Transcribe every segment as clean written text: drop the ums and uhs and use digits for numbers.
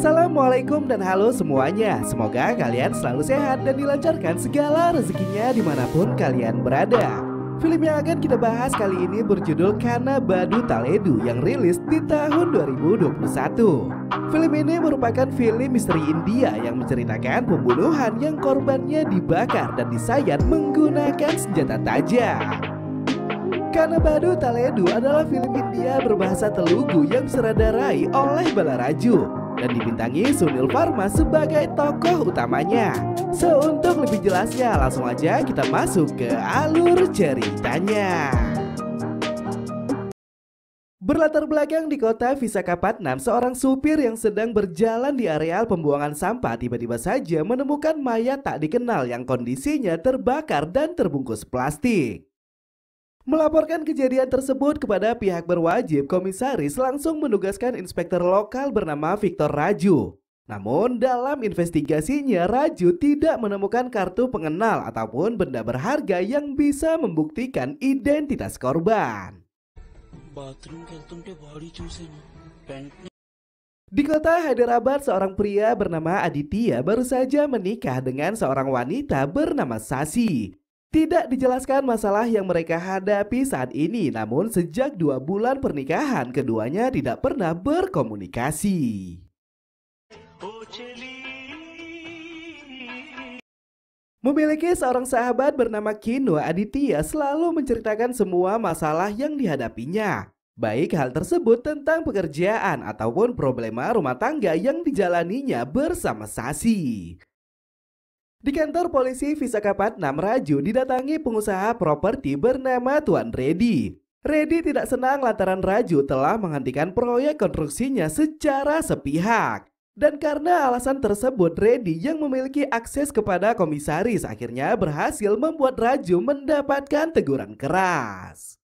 Assalamualaikum dan halo semuanya. Semoga kalian selalu sehat dan dilancarkan segala rezekinya dimanapun kalian berada. Film yang akan kita bahas kali ini berjudul Kana Badu Taledu yang rilis di tahun 2021. Film ini merupakan film misteri India yang menceritakan pembunuhan yang korbannya dibakar dan disayat menggunakan senjata tajam. Kana Badu Taledu adalah film India berbahasa Telugu yang disutradarai oleh Balaraju dan dibintangi Sunil Varma sebagai tokoh utamanya. So, untuk lebih jelasnya langsung aja kita masuk ke alur ceritanya. Berlatar belakang di kota Visakhapatnam, seorang supir yang sedang berjalan di areal pembuangan sampah tiba-tiba saja menemukan mayat tak dikenal yang kondisinya terbakar dan terbungkus plastik. Melaporkan kejadian tersebut kepada pihak berwajib, komisaris langsung menugaskan inspektur lokal bernama Victor Raju. Namun dalam investigasinya, Raju tidak menemukan kartu pengenal ataupun benda berharga yang bisa membuktikan identitas korban. Di kota Hyderabad, seorang pria bernama Aditya baru saja menikah dengan seorang wanita bernama Sasi. Tidak dijelaskan masalah yang mereka hadapi saat ini, namun sejak 2 bulan pernikahan keduanya tidak pernah berkomunikasi. Memiliki seorang sahabat bernama Kino, Aditya selalu menceritakan semua masalah yang dihadapinya. Baik hal tersebut tentang pekerjaan ataupun problema rumah tangga yang dijalaninya bersama Sasi. Di kantor polisi Visakhapatnam, Raju didatangi pengusaha properti bernama Tuan Reddy. Reddy tidak senang lantaran Raju telah menghentikan proyek konstruksinya secara sepihak. Dan karena alasan tersebut, Reddy yang memiliki akses kepada komisaris akhirnya berhasil membuat Raju mendapatkan teguran keras.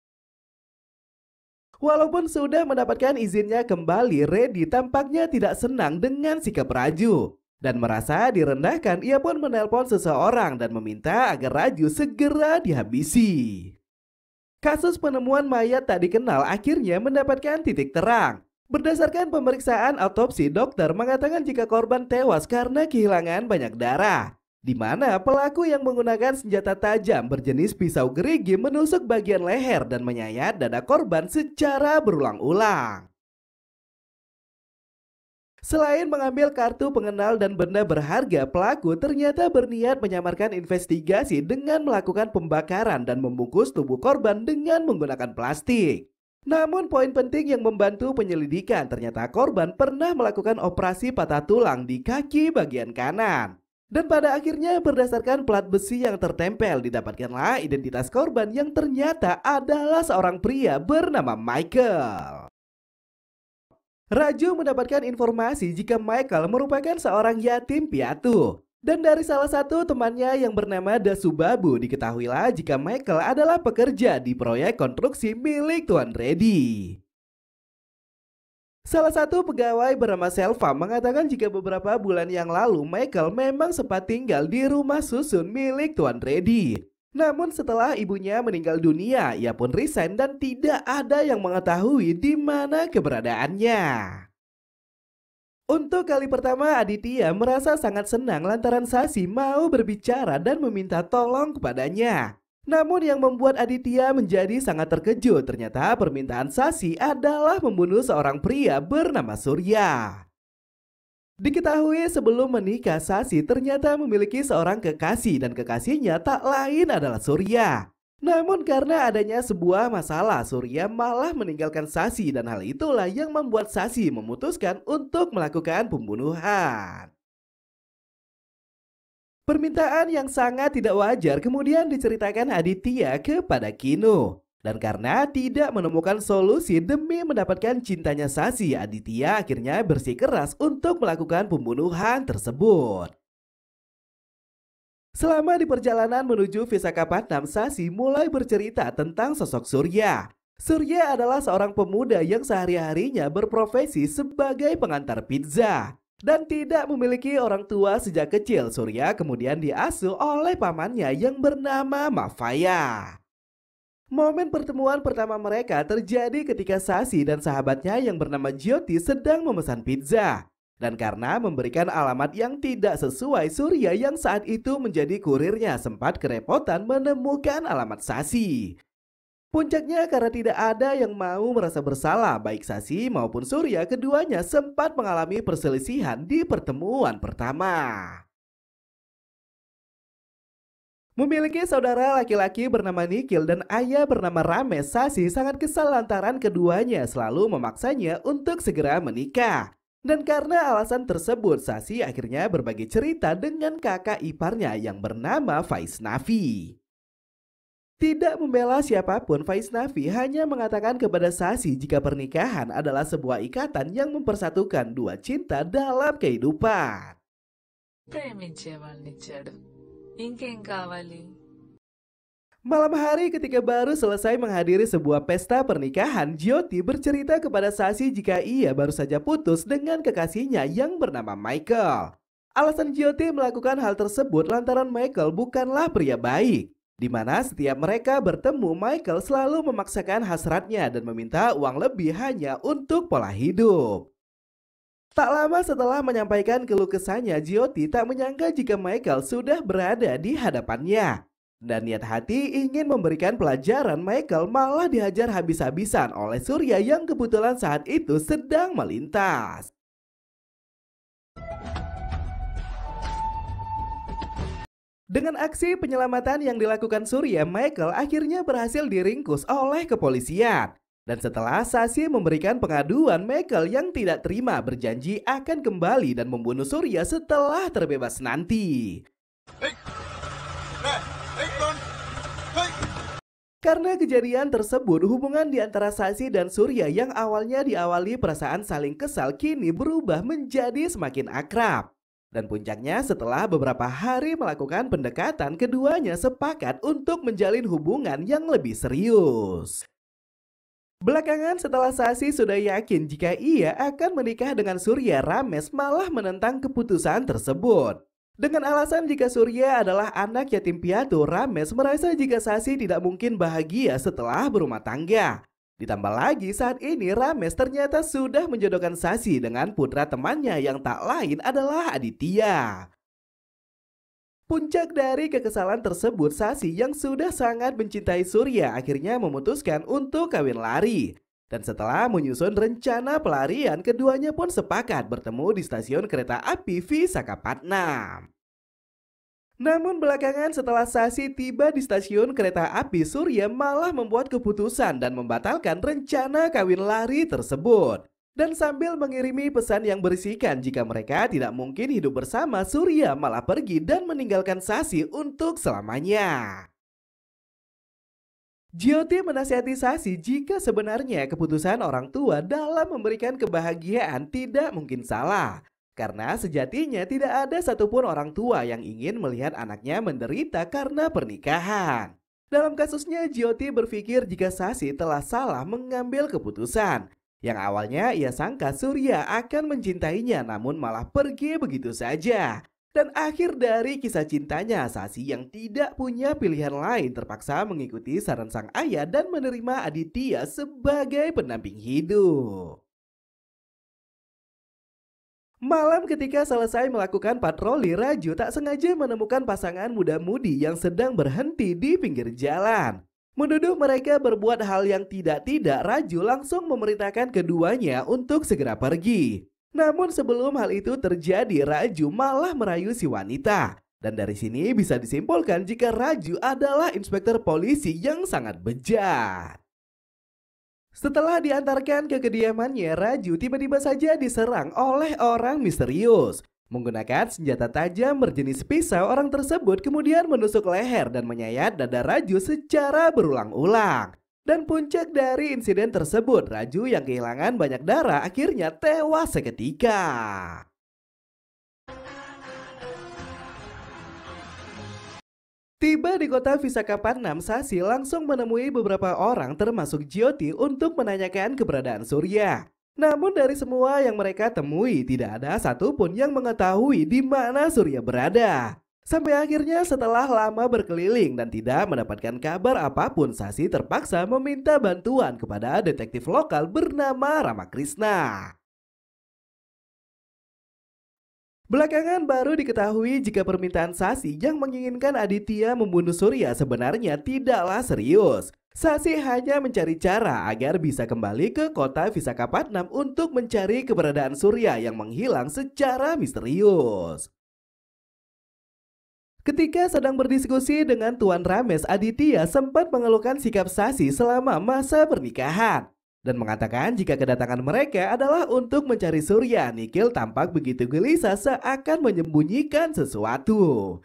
Walaupun sudah mendapatkan izinnya kembali, Reddy tampaknya tidak senang dengan sikap Raju. Dan merasa direndahkan, ia pun menelpon seseorang dan meminta agar Raju segera dihabisi. Kasus penemuan mayat tak dikenal akhirnya mendapatkan titik terang. Berdasarkan pemeriksaan autopsi, dokter mengatakan jika korban tewas karena kehilangan banyak darah, di mana pelaku yang menggunakan senjata tajam berjenis pisau gerigi menusuk bagian leher dan menyayat dada korban secara berulang-ulang. Selain mengambil kartu pengenal dan benda berharga, pelaku ternyata berniat menyamarkan investigasi dengan melakukan pembakaran dan membungkus tubuh korban dengan menggunakan plastik. Namun poin penting yang membantu penyelidikan, ternyata korban pernah melakukan operasi patah tulang di kaki bagian kanan. Dan pada akhirnya berdasarkan plat besi yang tertempel didapatkanlah identitas korban yang ternyata adalah seorang pria bernama Michael. Raju mendapatkan informasi jika Michael merupakan seorang yatim piatu. Dan dari salah satu temannya yang bernama Dasubabu diketahuilah jika Michael adalah pekerja di proyek konstruksi milik Tuan Reddy. Salah satu pegawai bernama Selva mengatakan jika beberapa bulan yang lalu Michael memang sempat tinggal di rumah susun milik Tuan Reddy. Namun setelah ibunya meninggal dunia, ia pun resign dan tidak ada yang mengetahui di mana keberadaannya. Untuk kali pertama, Aditya merasa sangat senang lantaran Sasi mau berbicara dan meminta tolong kepadanya. Namun yang membuat Aditya menjadi sangat terkejut, ternyata permintaan Sasi adalah membunuh seorang pria bernama Surya. Diketahui sebelum menikah, Sasi ternyata memiliki seorang kekasih dan kekasihnya tak lain adalah Surya. Namun karena adanya sebuah masalah, Surya malah meninggalkan Sasi dan hal itulah yang membuat Sasi memutuskan untuk melakukan pembunuhan. Permintaan yang sangat tidak wajar kemudian diceritakan Aditya kepada Kino. Dan karena tidak menemukan solusi demi mendapatkan cintanya Sasi, Aditya akhirnya bersikeras untuk melakukan pembunuhan tersebut. Selama di perjalanan menuju Visakhapatnam, Sasi mulai bercerita tentang sosok Surya. Surya adalah seorang pemuda yang sehari-harinya berprofesi sebagai pengantar pizza. Dan tidak memiliki orang tua sejak kecil, Surya kemudian diasuh oleh pamannya yang bernama Mafaya. Momen pertemuan pertama mereka terjadi ketika Sasi dan sahabatnya yang bernama Jyoti sedang memesan pizza. Dan karena memberikan alamat yang tidak sesuai, Surya yang saat itu menjadi kurirnya sempat kerepotan menemukan alamat Sasi. Puncaknya karena tidak ada yang mau merasa bersalah, baik Sasi maupun Surya, keduanya sempat mengalami perselisihan di pertemuan pertama. Memiliki saudara laki-laki bernama Nikhil dan ayah bernama Ramesh, Sasi sangat kesal lantaran keduanya selalu memaksanya untuk segera menikah. Dan karena alasan tersebut, Sasi akhirnya berbagi cerita dengan kakak iparnya yang bernama Vaishnavi. Tidak membela siapapun, Vaishnavi hanya mengatakan kepada Sasi jika pernikahan adalah sebuah ikatan yang mempersatukan dua cinta dalam kehidupan. ప్రేమించేవాళ్ళనిచ్చాడు ఇంకేం కావాలి. Malam hari ketika baru selesai menghadiri sebuah pesta pernikahan, Jyoti bercerita kepada Sasi jika ia baru saja putus dengan kekasihnya yang bernama Michael. Alasan Jyoti melakukan hal tersebut lantaran Michael bukanlah pria baik, di mana setiap mereka bertemu Michael selalu memaksakan hasratnya dan meminta uang lebih hanya untuk pola hidup. Tak lama setelah menyampaikan keluh kesahnya, Jyoti tak menyangka jika Michael sudah berada di hadapannya. Dan niat hati ingin memberikan pelajaran, Michael malah dihajar habis-habisan oleh Surya yang kebetulan saat itu sedang melintas. Dengan aksi penyelamatan yang dilakukan Surya, Michael akhirnya berhasil diringkus oleh kepolisian. Dan setelah Sasi memberikan pengaduan, Michael yang tidak terima berjanji akan kembali dan membunuh Surya setelah terbebas nanti. Karena kejadian tersebut, hubungan di antara Sasi dan Surya yang awalnya diawali perasaan saling kesal kini berubah menjadi semakin akrab. Dan puncaknya setelah beberapa hari melakukan pendekatan, keduanya sepakat untuk menjalin hubungan yang lebih serius. Belakangan setelah Sasi sudah yakin jika ia akan menikah dengan Surya, Ramesh malah menentang keputusan tersebut. Dengan alasan jika Surya adalah anak yatim piatu, Ramesh merasa jika Sasi tidak mungkin bahagia setelah berumah tangga. Ditambah lagi saat ini Ramesh ternyata sudah menjodohkan Sasi dengan putra temannya yang tak lain adalah Aditya. Puncak dari kekesalan tersebut, Sasi yang sudah sangat mencintai Surya akhirnya memutuskan untuk kawin lari. Dan setelah menyusun rencana pelarian, keduanya pun sepakat bertemu di stasiun kereta api Visakhapatnam. Namun belakangan setelah Sasi tiba di stasiun kereta api, Surya malah membuat keputusan dan membatalkan rencana kawin lari tersebut. Dan sambil mengirimi pesan yang berisikan jika mereka tidak mungkin hidup bersama, Surya malah pergi dan meninggalkan Sasi untuk selamanya. Jyoti menasihati Sasi jika sebenarnya keputusan orang tua dalam memberikan kebahagiaan tidak mungkin salah. Karena sejatinya tidak ada satupun orang tua yang ingin melihat anaknya menderita karena pernikahan. Dalam kasusnya, Jyoti berpikir jika Sasi telah salah mengambil keputusan. Yang awalnya ia sangka Surya akan mencintainya namun malah pergi begitu saja. Dan akhir dari kisah cintanya, Sasi yang tidak punya pilihan lain terpaksa mengikuti saran sang ayah dan menerima Aditya sebagai pendamping hidup. Malam ketika selesai melakukan patroli, Raju tak sengaja menemukan pasangan muda-mudi yang sedang berhenti di pinggir jalan. Menuduh mereka berbuat hal yang tidak-tidak, Raju langsung memerintahkan keduanya untuk segera pergi. Namun sebelum hal itu terjadi, Raju malah merayu si wanita. Dan dari sini bisa disimpulkan jika Raju adalah inspektur polisi yang sangat bejat. Setelah diantarkan ke kediamannya, Raju tiba-tiba saja diserang oleh orang misterius. Menggunakan senjata tajam berjenis pisau, orang tersebut kemudian menusuk leher dan menyayat dada Raju secara berulang-ulang. Dan puncak dari insiden tersebut, Raju yang kehilangan banyak darah akhirnya tewas seketika. Tiba di kota Visakhapatnam, Sasi langsung menemui beberapa orang termasuk Jyoti untuk menanyakan keberadaan Surya. Namun dari semua yang mereka temui, tidak ada satupun yang mengetahui di mana Surya berada. Sampai akhirnya setelah lama berkeliling dan tidak mendapatkan kabar apapun, Sasi terpaksa meminta bantuan kepada detektif lokal bernama Ramakrishna. Belakangan baru diketahui jika permintaan Sasi yang menginginkan Aditya membunuh Surya sebenarnya tidaklah serius. Sasi hanya mencari cara agar bisa kembali ke kota Visakhapatnam untuk mencari keberadaan Surya yang menghilang secara misterius. Ketika sedang berdiskusi dengan Tuan Rames, Aditya sempat mengeluhkan sikap Sasi selama masa pernikahan dan mengatakan jika kedatangan mereka adalah untuk mencari Surya. Nikhil tampak begitu gelisah seakan menyembunyikan sesuatu.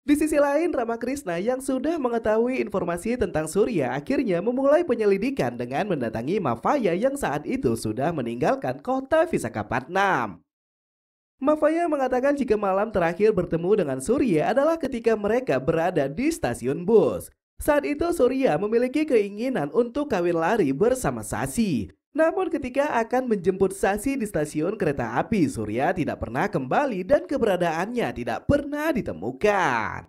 Di sisi lain, Ramakrishna yang sudah mengetahui informasi tentang Surya akhirnya memulai penyelidikan dengan mendatangi Mafaya yang saat itu sudah meninggalkan kota Visakhapatnam. Mafaya mengatakan jika malam terakhir bertemu dengan Surya adalah ketika mereka berada di stasiun bus. Saat itu Surya memiliki keinginan untuk kawin lari bersama Sasi. Namun ketika akan menjemput Sasi di stasiun kereta api, Surya tidak pernah kembali dan keberadaannya tidak pernah ditemukan.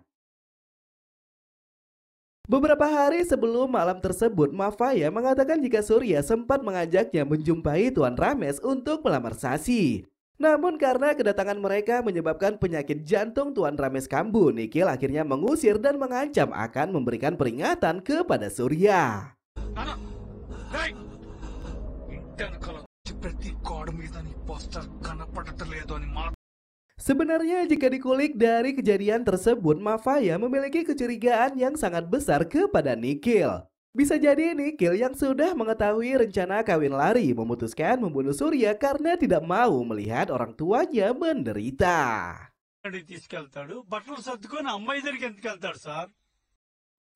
Beberapa hari sebelum malam tersebut, Mafaya mengatakan jika Surya sempat mengajaknya menjumpai Tuan Rames untuk melamar Sasi. Namun karena kedatangan mereka menyebabkan penyakit jantung Tuan Rames kambuh, Nikhil akhirnya mengusir dan mengancam akan memberikan peringatan kepada Surya. Sebenarnya jika dikulik dari kejadian tersebut, Mafaya memiliki kecurigaan yang sangat besar kepada Nikhil. Bisa jadi Nikhil yang sudah mengetahui rencana kawin lari memutuskan membunuh Surya karena tidak mau melihat orang tuanya menderita.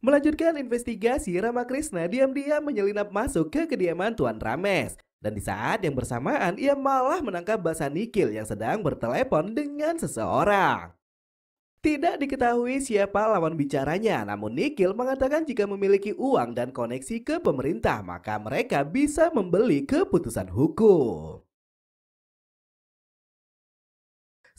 Melanjutkan investigasi, Ramakrishna diam-diam menyelinap masuk ke kediaman Tuan Rames. Dan di saat yang bersamaan ia malah menangkap basah Nikhil yang sedang bertelepon dengan seseorang. Tidak diketahui siapa lawan bicaranya, namun Nikhil mengatakan jika memiliki uang dan koneksi ke pemerintah, maka mereka bisa membeli keputusan hukum.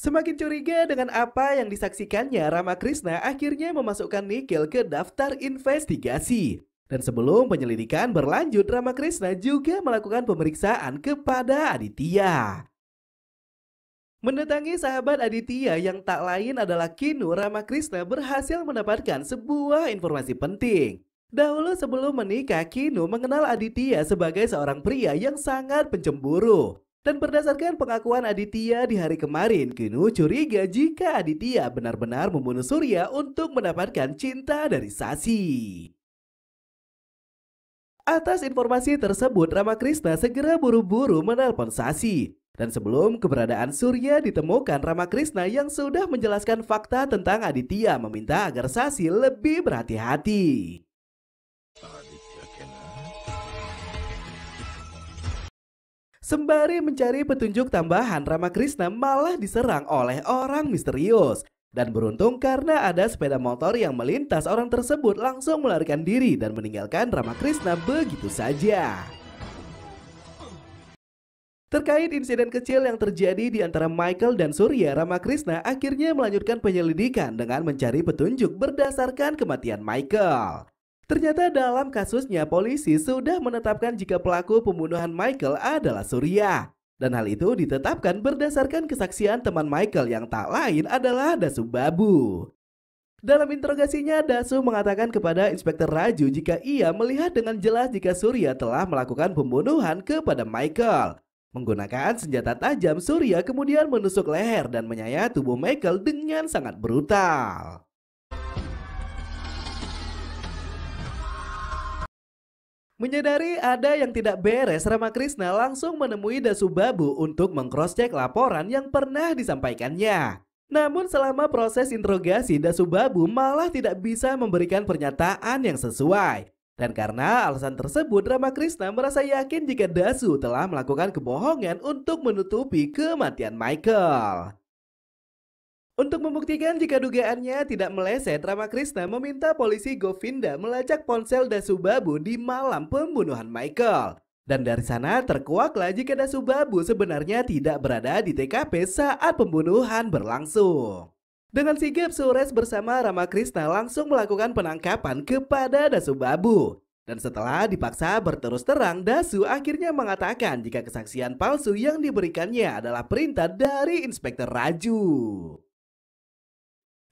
Semakin curiga dengan apa yang disaksikannya, Ramakrishna akhirnya memasukkan Nikhil ke daftar investigasi. Dan sebelum penyelidikan berlanjut, Ramakrishna juga melakukan pemeriksaan kepada Aditya. Mendatangi sahabat Aditya yang tak lain adalah Kinu, Ramakrishna berhasil mendapatkan sebuah informasi penting. Dahulu sebelum menikah, Kinu mengenal Aditya sebagai seorang pria yang sangat pencemburu. Dan berdasarkan pengakuan Aditya di hari kemarin, Kinu curiga jika Aditya benar-benar membunuh Surya untuk mendapatkan cinta dari Sasi. Atas informasi tersebut, Ramakrishna segera buru-buru menelpon Sasi. Dan sebelum keberadaan Surya ditemukan, Ramakrishna yang sudah menjelaskan fakta tentang Aditya meminta agar Sasi lebih berhati-hati. Sembari mencari petunjuk tambahan, Ramakrishna malah diserang oleh orang misterius. Dan beruntung karena ada sepeda motor yang melintas, orang tersebut langsung melarikan diri dan meninggalkan Ramakrishna begitu saja. Terkait insiden kecil yang terjadi di antara Michael dan Surya, Ramakrishna akhirnya melanjutkan penyelidikan dengan mencari petunjuk berdasarkan kematian Michael. Ternyata dalam kasusnya polisi sudah menetapkan jika pelaku pembunuhan Michael adalah Surya. Dan hal itu ditetapkan berdasarkan kesaksian teman Michael yang tak lain adalah Dasu Babu. Dalam interogasinya, Dasu mengatakan kepada Inspektur Raju jika ia melihat dengan jelas jika Surya telah melakukan pembunuhan kepada Michael. Menggunakan senjata tajam, Surya kemudian menusuk leher dan menyayat tubuh Michael dengan sangat brutal. Menyadari ada yang tidak beres, Ramakrishna langsung menemui Dasu Babu untuk meng-cross-check laporan yang pernah disampaikannya. Namun selama proses interogasi, Dasu Babu malah tidak bisa memberikan pernyataan yang sesuai. Dan karena alasan tersebut, Ramakrishna merasa yakin jika Dasu telah melakukan kebohongan untuk menutupi kematian Michael. Untuk membuktikan jika dugaannya tidak meleset, Ramakrishna meminta polisi Govinda melacak ponsel Dasu Babu di malam pembunuhan Michael. Dan dari sana terkuaklah jika Dasu Babu sebenarnya tidak berada di TKP saat pembunuhan berlangsung. Dengan sigap, Suresh bersama Ramakrishna langsung melakukan penangkapan kepada Dasu Babu. Dan setelah dipaksa berterus terang, Dasu akhirnya mengatakan jika kesaksian palsu yang diberikannya adalah perintah dari Inspektur Raju.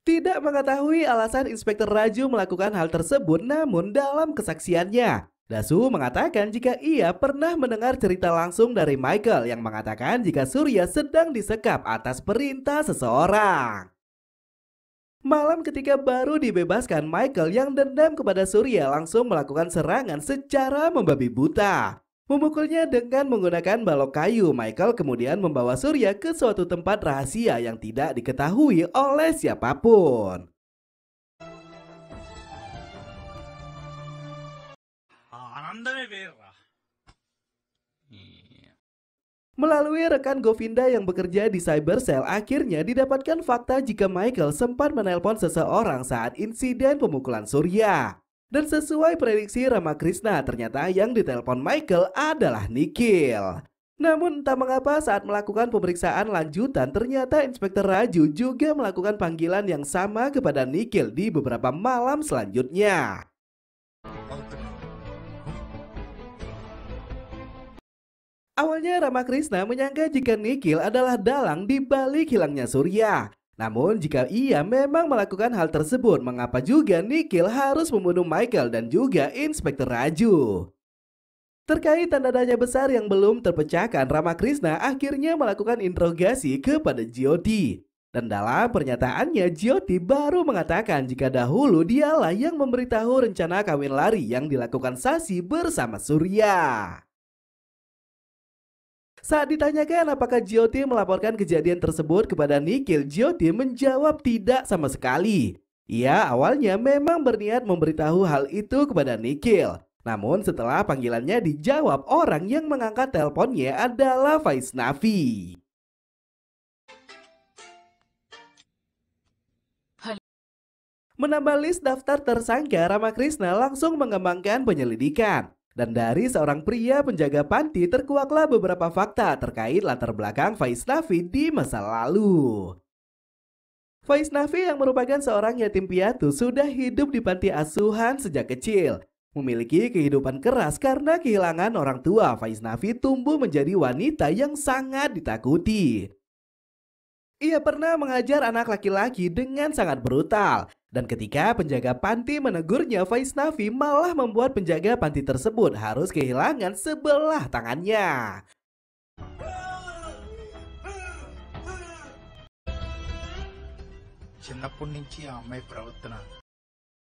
Tidak mengetahui alasan Inspektur Raju melakukan hal tersebut, namun dalam kesaksiannya, Dasu mengatakan jika ia pernah mendengar cerita langsung dari Michael yang mengatakan jika Surya sedang disekap atas perintah seseorang. Malam ketika baru dibebaskan, Michael yang dendam kepada Surya langsung melakukan serangan secara membabi buta. Memukulnya dengan menggunakan balok kayu. Michael kemudian membawa Surya ke suatu tempat rahasia yang tidak diketahui oleh siapapun. Melalui rekan Govinda yang bekerja di Cybercell, akhirnya didapatkan fakta jika Michael sempat menelpon seseorang saat insiden pemukulan Surya. Dan sesuai prediksi Ramakrishna, ternyata yang ditelepon Michael adalah Nikhil. Namun entah mengapa saat melakukan pemeriksaan lanjutan, ternyata Inspektur Raju juga melakukan panggilan yang sama kepada Nikhil di beberapa malam selanjutnya. Awalnya Ramakrishna menyangka jika Nikhil adalah dalang di balik hilangnya Surya. Namun jika ia memang melakukan hal tersebut, mengapa juga Nikhil harus membunuh Michael dan juga Inspektur Raju? Terkait tanda tanya besar yang belum terpecahkan, Ramakrishna akhirnya melakukan interogasi kepada Jyoti. Dan dalam pernyataannya, Jyoti baru mengatakan jika dahulu dialah yang memberitahu rencana kawin lari yang dilakukan Sasi bersama Surya. Saat ditanyakan apakah Jyoti melaporkan kejadian tersebut kepada Nikhil, Jyoti menjawab tidak sama sekali. Ia awalnya memang berniat memberitahu hal itu kepada Nikhil. Namun setelah panggilannya dijawab, orang yang mengangkat teleponnya adalah Vaishnavi. Menambah list daftar tersangka, Ramakrishna langsung mengembangkan penyelidikan. Dan dari seorang pria penjaga panti terkuaklah beberapa fakta terkait latar belakang Vaishnavi di masa lalu. Vaishnavi yang merupakan seorang yatim piatu sudah hidup di panti asuhan sejak kecil. Memiliki kehidupan keras karena kehilangan orang tua, Vaishnavi tumbuh menjadi wanita yang sangat ditakuti. Ia pernah mengajar anak laki-laki dengan sangat brutal. Dan ketika penjaga panti menegurnya, Vaishnavi malah membuat penjaga panti tersebut harus kehilangan sebelah tangannya.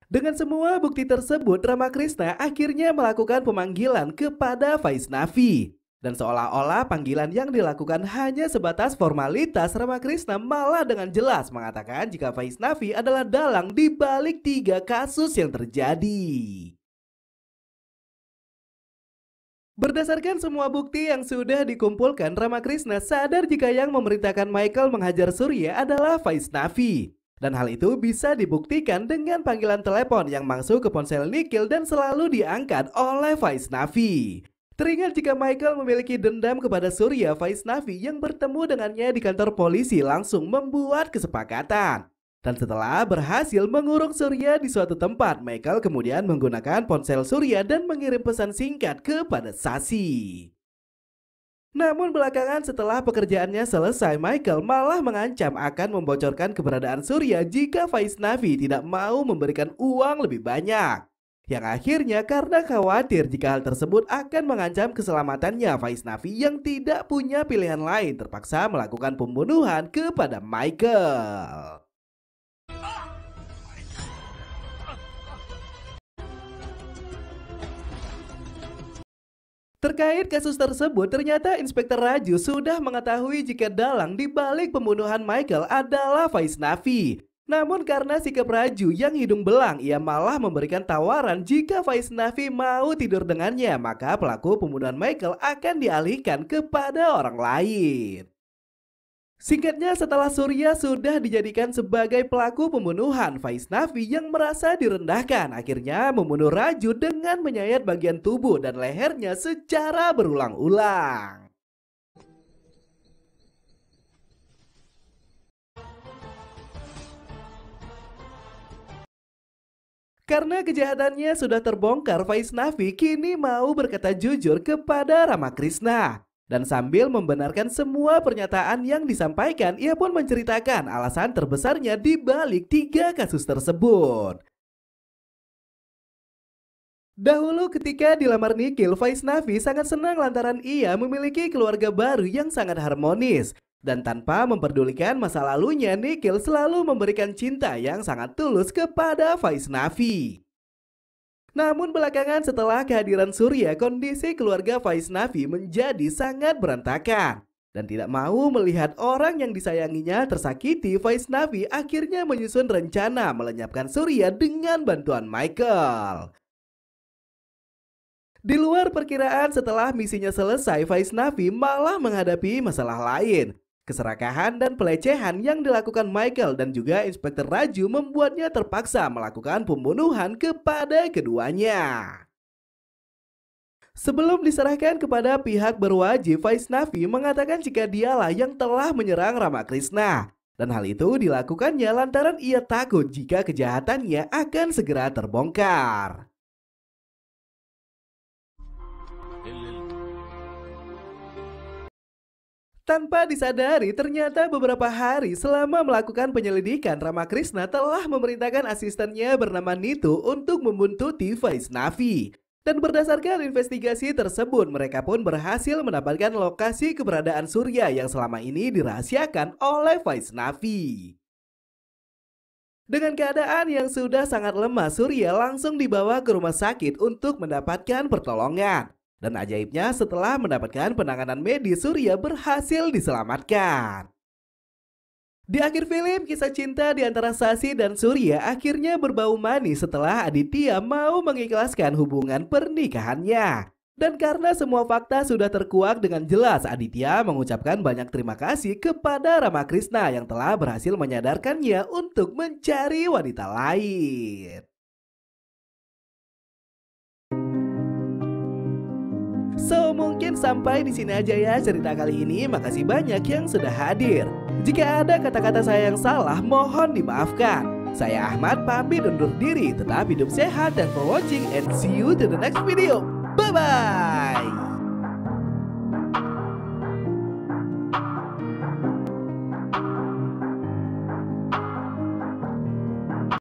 Dengan semua bukti tersebut, Ramakrishna akhirnya melakukan pemanggilan kepada Vaishnavi. Dan seolah-olah panggilan yang dilakukan hanya sebatas formalitas, Ramakrishna malah dengan jelas mengatakan jika Vaishnavi adalah dalang di balik 3 kasus yang terjadi. Berdasarkan semua bukti yang sudah dikumpulkan, Ramakrishna sadar jika yang memerintahkan Michael menghajar Surya adalah Vaishnavi. Dan hal itu bisa dibuktikan dengan panggilan telepon yang masuk ke ponsel Nikhil dan selalu diangkat oleh Vaishnavi. Teringat jika Michael memiliki dendam kepada Surya, Vaishnavi yang bertemu dengannya di kantor polisi langsung membuat kesepakatan. Dan setelah berhasil mengurung Surya di suatu tempat, Michael kemudian menggunakan ponsel Surya dan mengirim pesan singkat kepada Sasi. Namun belakangan setelah pekerjaannya selesai, Michael malah mengancam akan membocorkan keberadaan Surya jika Vaishnavi tidak mau memberikan uang lebih banyak. Yang akhirnya karena khawatir jika hal tersebut akan mengancam keselamatannya, Vaishnavi yang tidak punya pilihan lain terpaksa melakukan pembunuhan kepada Michael. Terkait kasus tersebut, ternyata Inspektur Raju sudah mengetahui jika dalang di balik pembunuhan Michael adalah Vaishnavi. Namun karena sikap Raju yang hidung belang, ia malah memberikan tawaran jika Vaishnavi mau tidur dengannya, maka pelaku pembunuhan Michael akan dialihkan kepada orang lain. Singkatnya, setelah Surya sudah dijadikan sebagai pelaku pembunuhan, Vaishnavi yang merasa direndahkan akhirnya membunuh Raju dengan menyayat bagian tubuh dan lehernya secara berulang-ulang. Karena kejahatannya sudah terbongkar, Vaishnavi kini mau berkata jujur kepada Ramakrishna. Dan sambil membenarkan semua pernyataan yang disampaikan, ia pun menceritakan alasan terbesarnya di balik 3 kasus tersebut. Dahulu ketika dilamar Nikhil, Vaishnavi sangat senang lantaran ia memiliki keluarga baru yang sangat harmonis. Dan tanpa memperdulikan masa lalunya, Nikhil selalu memberikan cinta yang sangat tulus kepada Vaishnavi. Namun belakangan setelah kehadiran Surya, kondisi keluarga Vaishnavi menjadi sangat berantakan. Dan tidak mau melihat orang yang disayanginya tersakiti, Vaishnavi akhirnya menyusun rencana melenyapkan Surya dengan bantuan Michael. Di luar perkiraan, setelah misinya selesai, Vaishnavi malah menghadapi masalah lain. Keserakahan dan pelecehan yang dilakukan Michael dan juga Inspektur Raju membuatnya terpaksa melakukan pembunuhan kepada keduanya. Sebelum diserahkan kepada pihak berwajib, Vaishnavi mengatakan jika dialah yang telah menyerang Ramakrishna. Dan hal itu dilakukannya lantaran ia takut jika kejahatannya akan segera terbongkar. Tanpa disadari, ternyata beberapa hari selama melakukan penyelidikan, Ramakrishna telah memerintahkan asistennya bernama Nitu untuk membuntuti Vaishnavi. Dan berdasarkan investigasi tersebut, mereka pun berhasil mendapatkan lokasi keberadaan Surya yang selama ini dirahasiakan oleh Vaishnavi. Dengan keadaan yang sudah sangat lemah, Surya langsung dibawa ke rumah sakit untuk mendapatkan pertolongan. Dan ajaibnya, setelah mendapatkan penanganan medis, Surya berhasil diselamatkan. Di akhir film, kisah cinta di antara Sasi dan Surya akhirnya berbau manis setelah Aditya mau mengikhlaskan hubungan pernikahannya. Dan karena semua fakta sudah terkuak dengan jelas, Aditya mengucapkan banyak terima kasih kepada Ramakrishna yang telah berhasil menyadarkannya untuk mencari wanita lain. So, mungkin sampai di sini aja ya cerita kali ini. Makasih banyak yang sudah hadir. Jika ada kata-kata saya yang salah, mohon dimaafkan. Saya Ahmad pamit undur diri. Tetap hidup sehat dan for watching and see you to the next video. Bye-bye.